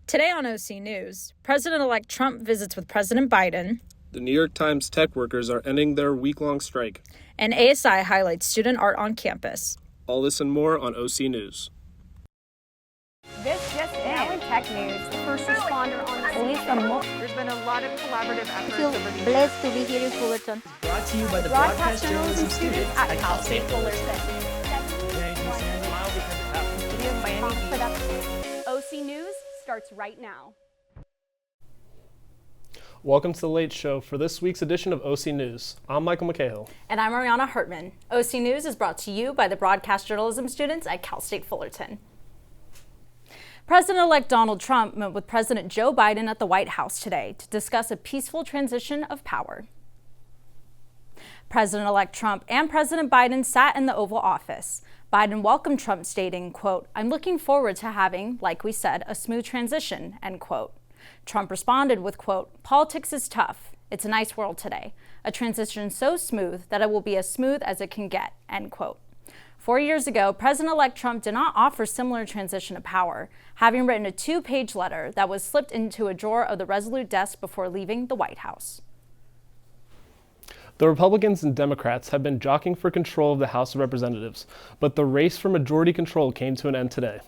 Today on OC News, President-elect Trump visits with President Biden. The New York Times tech workers are ending their week-long strike. And ASI highlights student art on campus. All this and more on OC News. This just in tech news. The first responder on There's been a lot of collaborative efforts I over feel the blessed to be here in Fullerton. Brought to you by the Broadcast Journalism students at Cal State Fullerton. OC News starts right now. Welcome to The Late Show for this week's edition of OC News. I'm Michael McCahill. And I'm Ariana Hartman. OC News is brought to you by the Broadcast Journalism students at Cal State Fullerton. President-elect Donald Trump met with President Joe Biden at the White House today to discuss a peaceful transition of power. President-elect Trump and President Biden sat in the Oval Office. Biden welcomed Trump, stating, quote, "I'm looking forward to having, like we said, a smooth transition," end quote. Trump responded with, quote, "Politics is tough. It's a nice world today. A transition so smooth that it will be as smooth as it can get," end quote. 4 years ago, President-elect Trump did not offer similar transition of power, having written a 2-page letter that was slipped into a drawer of the Resolute desk before leaving the White House. The Republicans and Democrats have been jockeying for control of the House of Representatives, but the race for majority control came to an end today.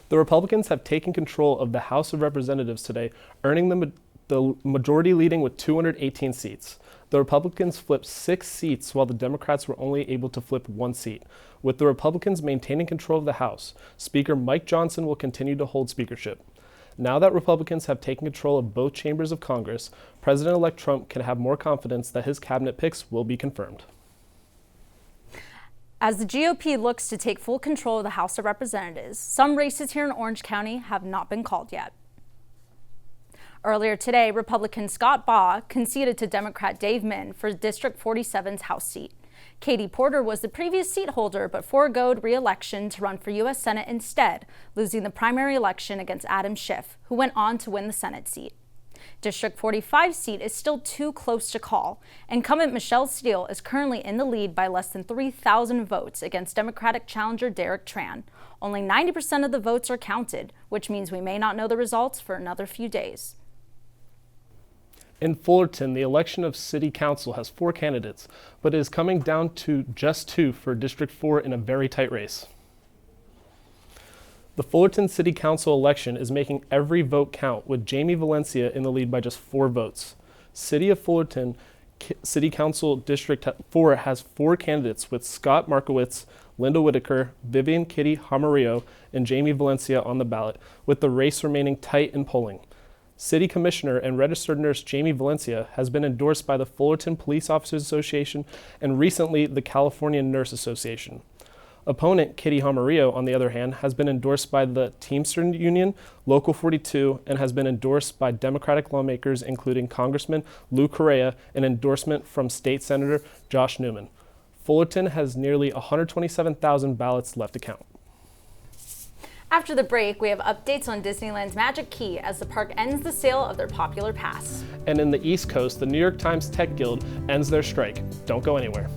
The Republicans have taken control of the House of Representatives today, earning the majority leading with 218 seats. The Republicans flipped 6 seats while the Democrats were only able to flip 1 seat. With the Republicans maintaining control of the House, Speaker Mike Johnson will continue to hold speakership. Now that Republicans have taken control of both chambers of Congress, President-elect Trump can have more confidence that his cabinet picks will be confirmed. As the GOP looks to take full control of the House of Representatives, some races here in Orange County have not been called yet. Earlier today, Republican Scott Baugh conceded to Democrat Dave Min for District 47's House seat. Katie Porter was the previous seat holder but foregoed re-election to run for U.S. Senate instead, losing the primary election against Adam Schiff, who went on to win the Senate seat. District 45 seat is still too close to call. Incumbent Michelle Steele is currently in the lead by less than 3,000 votes against Democratic challenger Derek Tran. Only 90% of the votes are counted, which means we may not know the results for another few days. In Fullerton, the election of City Council has 4 candidates, but it is coming down to just 2 for District 4 in a very tight race. The Fullerton City Council election is making every vote count, with Jamie Valencia in the lead by just 4 votes. City of Fullerton City Council District 4 has 4 candidates, with Scott Markowitz, Linda Whitaker, Vivian Kitty Jamarillo, and Jamie Valencia on the ballot, with the race remaining tight in polling. City Commissioner and registered nurse Jamie Valencia has been endorsed by the Fullerton Police Officers Association and recently the California Nurse Association. Opponent Kitty Jamarillo, on the other hand, has been endorsed by the Teamster Union, Local 42, and has been endorsed by Democratic lawmakers including Congressman Lou Correa and endorsement from State Senator Josh Newman. Fullerton has nearly 127,000 ballots left to count. After the break, we have updates on Disneyland's Magic Key as the park ends the sale of their popular pass. And in the East Coast, the New York Times Tech Guild ends their strike. Don't go anywhere.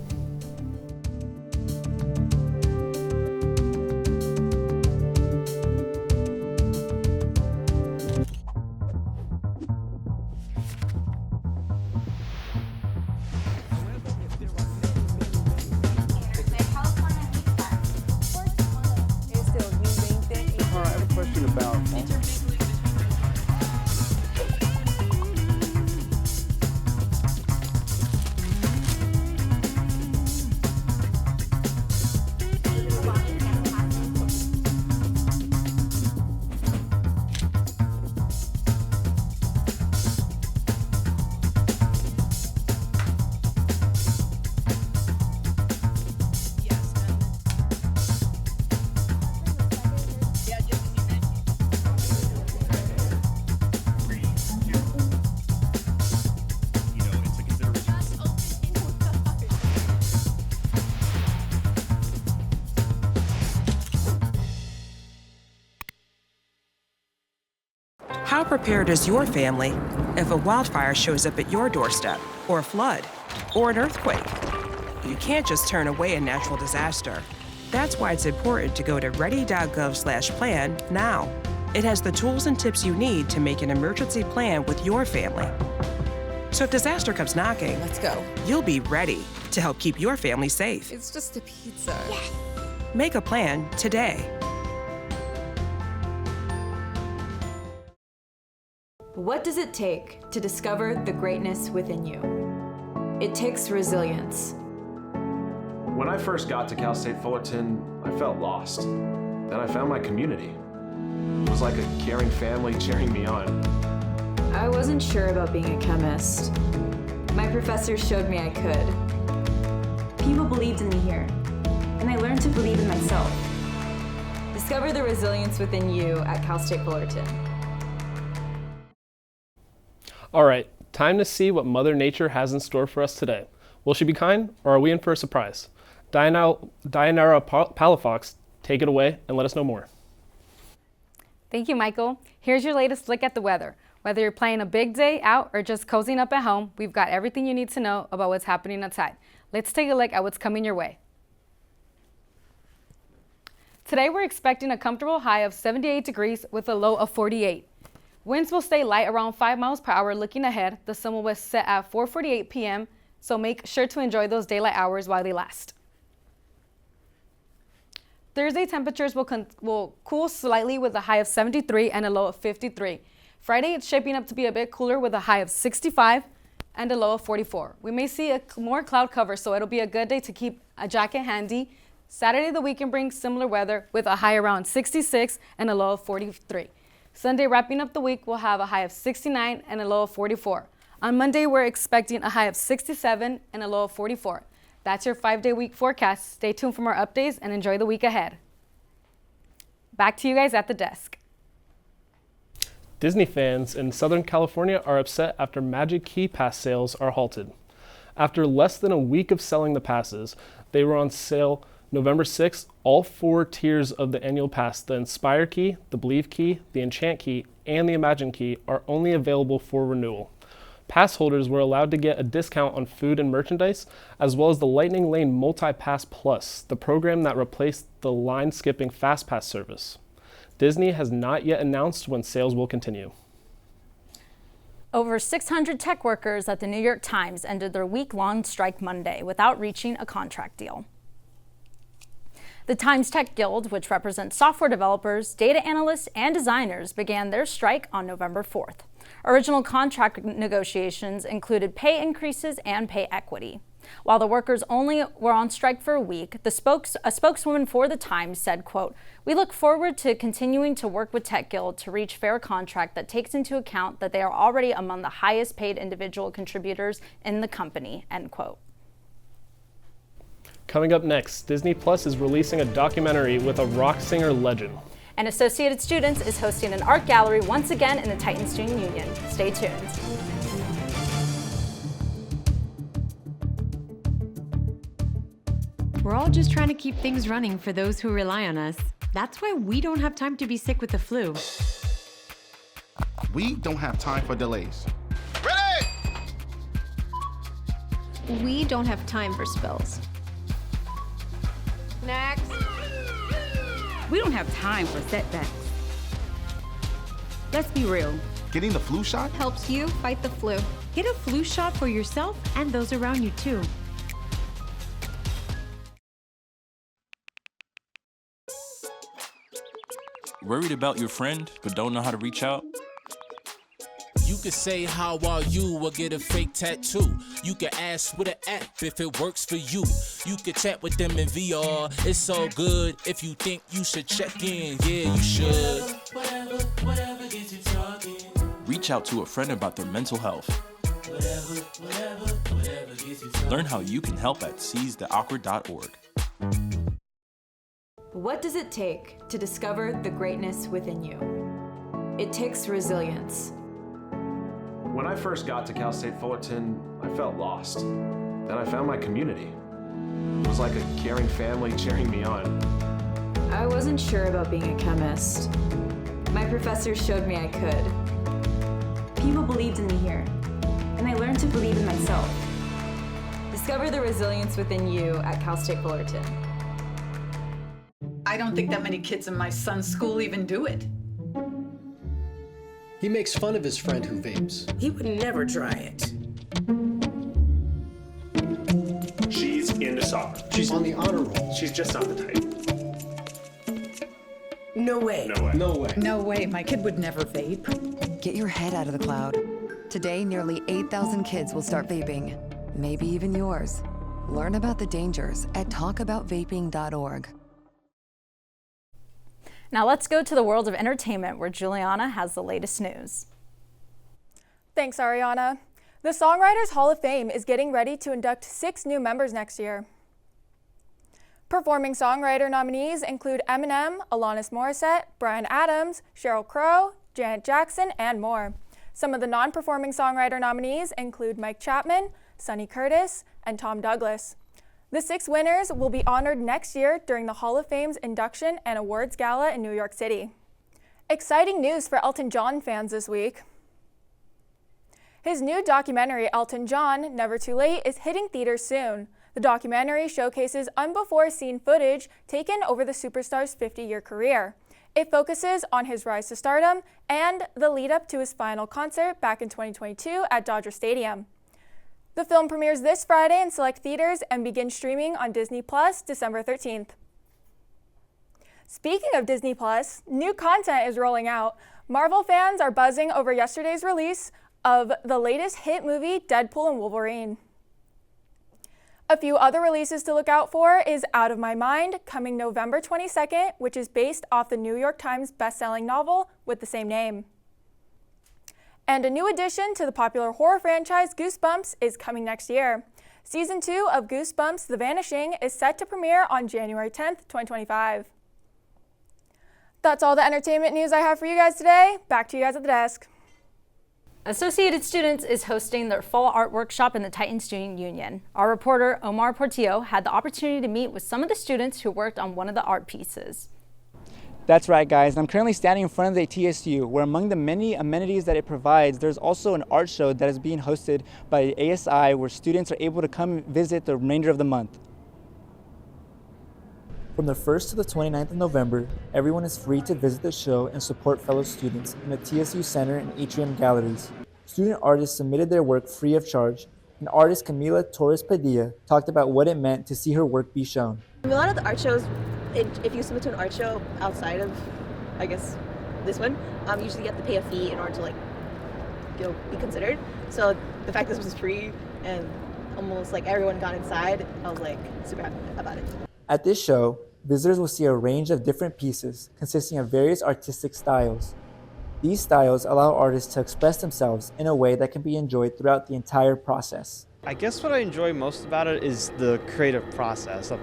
How prepared is your family if a wildfire shows up at your doorstep, or a flood, or an earthquake? You can't just turn away a natural disaster. That's why it's important to go to ready.gov/plan now. It has the tools and tips you need to make an emergency plan with your family. So if disaster comes knocking, Let's go. you'll be ready to help keep your family safe. It's just a pizza. Yes. Make a plan today. What does it take to discover the greatness within you? It takes resilience. When I first got to Cal State Fullerton, I felt lost. Then I found my community. It was like a caring family cheering me on. I wasn't sure about being a chemist. My professors showed me I could. People believed in me here, and I learned to believe in myself. Discover the resilience within you at Cal State Fullerton. All right, time to see what Mother Nature has in store for us today. Will she be kind, or are we in for a surprise? Dianara Palafox, take it away and let us know more. Thank you, Michael. Here's your latest look at the weather. Whether you're planning a big day out or just cozying up at home, we've got everything you need to know about what's happening outside. Let's take a look at what's coming your way. Today, we're expecting a comfortable high of 78 degrees with a low of 48. Winds will stay light around 5 miles per hour looking ahead. The sun will set at 4:48 p.m., so make sure to enjoy those daylight hours while they last. Thursday temperatures will cool slightly with a high of 73 and a low of 53. Friday, it's shaping up to be a bit cooler with a high of 65 and a low of 44. We may see more cloud cover, so it'll be a good day to keep a jacket handy. Saturday, the weekend brings similar weather with a high around 66 and a low of 43. Sunday, wrapping up the week, will have a high of 69 and a low of 44. On Monday, we're expecting a high of 67 and a low of 44. That's your 5-day week forecast. Stay tuned for more updates and enjoy the week ahead. Back to you guys at the desk. Disney fans in Southern California are upset after Magic Key Pass sales are halted. After less than a week of selling the passes, they were on sale November 6th. All 4 tiers of the annual pass, the Inspire Key, the Believe Key, the Enchant Key, and the Imagine Key, are only available for renewal. Pass holders were allowed to get a discount on food and merchandise, as well as the Lightning Lane Multi-Pass Plus, the program that replaced the line-skipping Fast Pass service. Disney has not yet announced when sales will continue. Over 600 tech workers at the New York Times ended their week-long strike Monday without reaching a contract deal. The Times Tech Guild, which represents software developers, data analysts, and designers, began their strike on November 4th. Original contract negotiations included pay increases and pay equity. While the workers only were on strike for a week, a spokeswoman for the Times said, quote, "We look forward to continuing to work with Tech Guild to reach fair contract that takes into account that they are already among the highest paid individual contributors in the company," end quote. Coming up next, Disney Plus is releasing a documentary with a rock singer legend. And Associated Students is hosting an art gallery once again in the Titan Student Union. Stay tuned. We're all just trying to keep things running for those who rely on us. That's why we don't have time to be sick with the flu. We don't have time for delays. Ready! We don't have time for spills. Next. We don't have time for setbacks. Let's be real. Getting the flu shot Helps you fight the flu. Get a flu shot for yourself and those around you too. Worried about your friend, but don't know how to reach out? You could say, "How are you?" or get a fake tattoo. You could ask with an app if it works for you. You could chat with them in VR. It's all good. If you think you should check in, yeah, you should. Whatever gets you talking. Reach out to a friend about their mental health. Whatever gets you talking. Learn how you can help at seizetheawkward.org. What does it take to discover the greatness within you? It takes resilience. When I first got to Cal State Fullerton, I felt lost. Then I found my community. It was like a caring family cheering me on. I wasn't sure about being a chemist. My professors showed me I could. People believed in me here, and I learned to believe in myself. Discover the resilience within you at Cal State Fullerton. I don't think that many kids in my son's school even do it. He makes fun of his friend who vapes. He would never try it. She's into soccer. She's on the honor roll. She's just not the type. No way. No way. No way. No way, my kid would never vape. Get your head out of the cloud. Today, nearly 8,000 kids will start vaping. Maybe even yours. Learn about the dangers at talkaboutvaping.org. Now let's go to the world of entertainment where Juliana has the latest news. Thanks, Ariana. The Songwriters Hall of Fame is getting ready to induct 6 new members next year. Performing songwriter nominees include Eminem, Alanis Morissette, Bryan Adams, Sheryl Crow, Janet Jackson, and more. Some of the non-performing songwriter nominees include Mike Chapman, Sonny Curtis, and Tom Douglas. The 6 winners will be honored next year during the Hall of Fame's induction and awards gala in New York City. Exciting news for Elton John fans this week. His new documentary, Elton John, Never Too Late, is hitting theaters soon. The documentary showcases unbefore-seen footage taken over the superstar's 50-year career. It focuses on his rise to stardom and the lead-up to his final concert back in 2022 at Dodger Stadium. The film premieres this Friday in select theaters and begins streaming on Disney Plus December 13th. Speaking of Disney Plus, new content is rolling out. Marvel fans are buzzing over yesterday's release of the latest hit movie, Deadpool and Wolverine. A few other releases to look out for is Out of My Mind, coming November 22nd, which is based off the New York Times best-selling novel with the same name. And a new addition to the popular horror franchise Goosebumps is coming next year. Season 2 of Goosebumps The Vanishing is set to premiere on January 10th, 2025. That's all the entertainment news I have for you guys today. Back to you guys at the desk. Associated Students is hosting their fall art workshop in the Titan Student Union. Our reporter, Omar Portillo, had the opportunity to meet with some of the students who worked on one of the art pieces. That's right, guys. I'm currently standing in front of the TSU, where among the many amenities that it provides, there's also an art show that is being hosted by ASI, where students are able to come visit the remainder of the month. From the 1st to the 29th of November, everyone is free to visit the show and support fellow students in the TSU Center and Atrium galleries. Student artists submitted their work free of charge, and artist Camila Torres Padilla talked about what it meant to see her work be shown. A lot of the art shows, if you submit to an art show outside of, I guess, this one, usually you have to pay a fee in order to be considered. So the fact this was free and almost like everyone got inside, I was like super happy about it. At this show, visitors will see a range of different pieces consisting of various artistic styles. These styles allow artists to express themselves in a way that can be enjoyed throughout the entire process. I guess what I enjoy most about it is the creative process of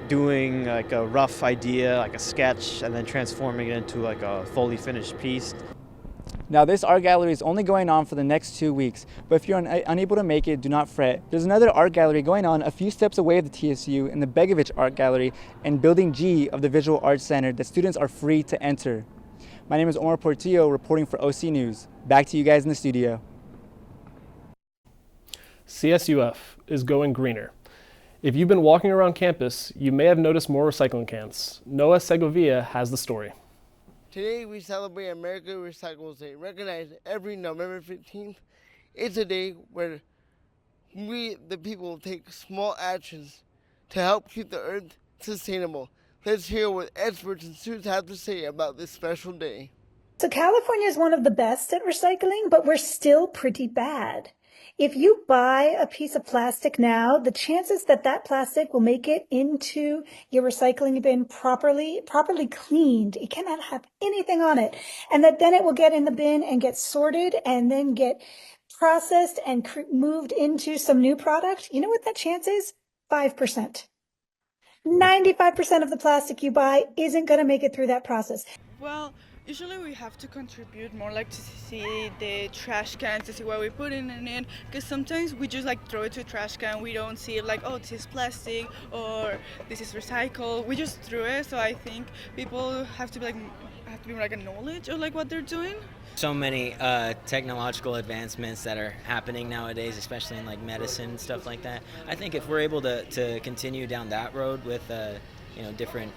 doing a rough idea, like a sketch, and then transforming it into a fully finished piece. Now, this art gallery is only going on for the next 2 weeks, but if you're unable to make it, do not fret. There's another art gallery going on a few steps away of the TSU in the Begovich Art Gallery and Building G of the Visual Arts Center that students are free to enter. My name is Omar Portillo, reporting for OC News. Back to you guys in the studio. CSUF is going greener. If you've been walking around campus, you may have noticed more recycling cans. Noah Segovia has the story. Today we celebrate America Recycles Day, recognized every November 15th. It's a day where we, the people, take small actions to help keep the earth sustainable. Let's hear what experts and students have to say about this special day. So California is one of the best at recycling, but we're still pretty bad. If you buy a piece of plastic now, the chances that that plastic will make it into your recycling bin properly cleaned, it cannot have anything on it, and that then it will get in the bin and get sorted and then get processed and moved into some new product, you know what that chance is? 5%. 95% of the plastic you buy isn't going to make it through that process. Well, usually we have to contribute more to see the trash cans, to see what we put in it, because sometimes we just throw it to a trash can, we don't see it oh, this is plastic or this is recycled, we just threw it. So I think people have to be a knowledge of what they're doing. So many technological advancements that are happening nowadays, especially in medicine and stuff like that. I think if we're able to continue down that road with different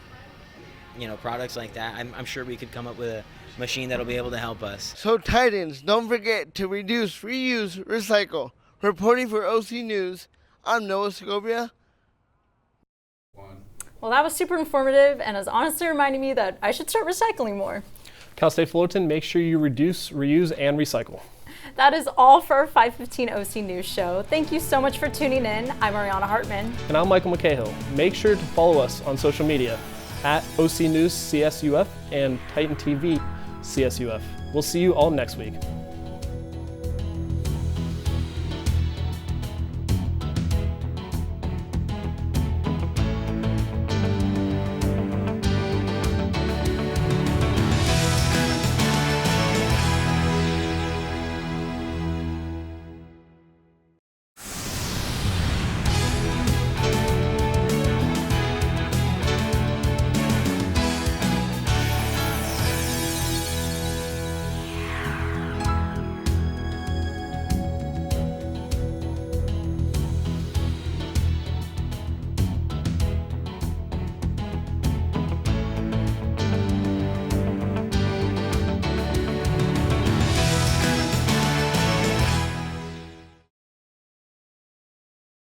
products like that, I'm sure we could come up with machine that'll be able to help us. So Titans, don't forget to reduce, reuse, recycle. Reporting for OC News, I'm Noah Segovia. Well, that was super informative and is honestly reminding me that I should start recycling more. Cal State Fullerton, make sure you reduce, reuse, and recycle. That is all for our 515 OC News Show. Thank you so much for tuning in. I'm Ariana Hartman. And I'm Michael McCahill. Make sure to follow us on social media at OC News CSUF and Titan TV CSUF. We'll see you all next week.